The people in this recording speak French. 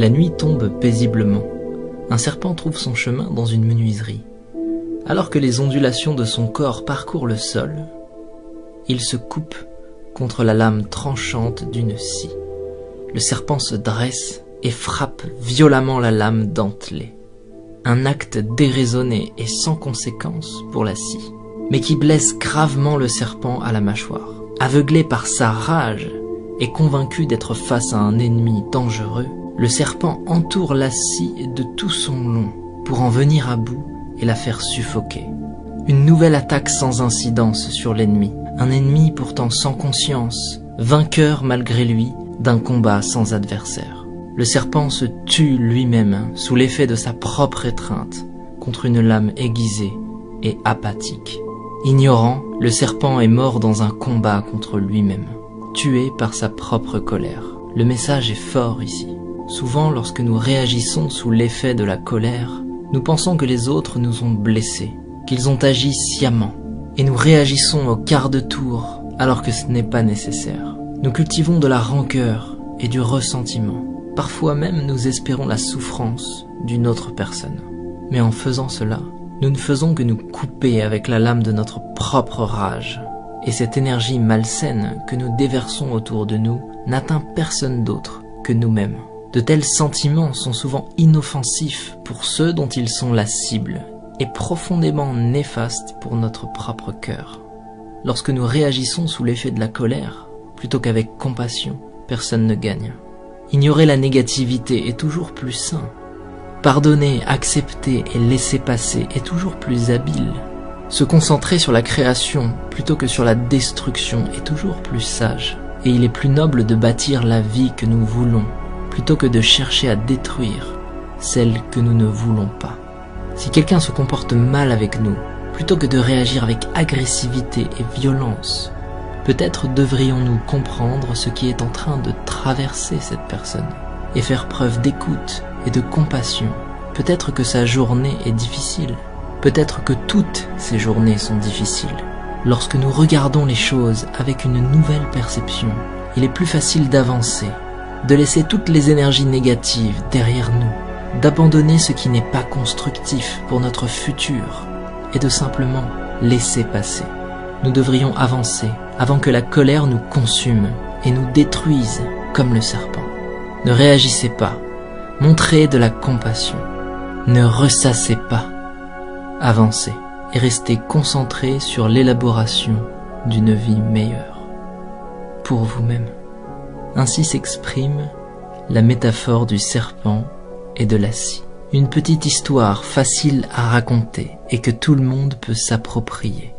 La nuit tombe paisiblement. Un serpent trouve son chemin dans une menuiserie. Alors que les ondulations de son corps parcourent le sol, il se coupe contre la lame tranchante d'une scie. Le serpent se dresse et frappe violemment la lame dentelée. Un acte déraisonné et sans conséquence pour la scie, mais qui blesse gravement le serpent à la mâchoire. Aveuglé par sa rage et convaincu d'être face à un ennemi dangereux, le serpent entoure la scie de tout son long pour en venir à bout et la faire suffoquer. Une nouvelle attaque sans incidence sur l'ennemi, un ennemi pourtant sans conscience, vainqueur malgré lui d'un combat sans adversaire. Le serpent se tue lui-même sous l'effet de sa propre étreinte contre une lame aiguisée et apathique. Ignorant, le serpent est mort dans un combat contre lui-même, tué par sa propre colère. Le message est fort ici. Souvent, lorsque nous réagissons sous l'effet de la colère, nous pensons que les autres nous ont blessés, qu'ils ont agi sciemment, et nous réagissons au quart de tour alors que ce n'est pas nécessaire. Nous cultivons de la rancœur et du ressentiment. Parfois même nous espérons la souffrance d'une autre personne. Mais en faisant cela, nous ne faisons que nous couper avec la lame de notre propre rage. Et cette énergie malsaine que nous déversons autour de nous n'atteint personne d'autre que nous-mêmes. De tels sentiments sont souvent inoffensifs pour ceux dont ils sont la cible et profondément néfastes pour notre propre cœur. Lorsque nous réagissons sous l'effet de la colère, plutôt qu'avec compassion, personne ne gagne. Ignorer la négativité est toujours plus sain. Pardonner, accepter et laisser passer est toujours plus habile. Se concentrer sur la création plutôt que sur la destruction est toujours plus sage. Et il est plus noble de bâtir la vie que nous voulons, plutôt que de chercher à détruire celle que nous ne voulons pas. Si quelqu'un se comporte mal avec nous, plutôt que de réagir avec agressivité et violence, peut-être devrions-nous comprendre ce qui est en train de traverser cette personne et faire preuve d'écoute et de compassion. Peut-être que sa journée est difficile. Peut-être que toutes ces journées sont difficiles. Lorsque nous regardons les choses avec une nouvelle perception, il est plus facile d'avancer, de laisser toutes les énergies négatives derrière nous, d'abandonner ce qui n'est pas constructif pour notre futur et de simplement laisser passer. Nous devrions avancer avant que la colère nous consume et nous détruise comme le serpent. Ne réagissez pas, montrez de la compassion, ne ressassez pas, avancez et restez concentrés sur l'élaboration d'une vie meilleure pour vous-même. Ainsi s'exprime la métaphore du serpent et de la scie. Une petite histoire facile à raconter et que tout le monde peut s'approprier.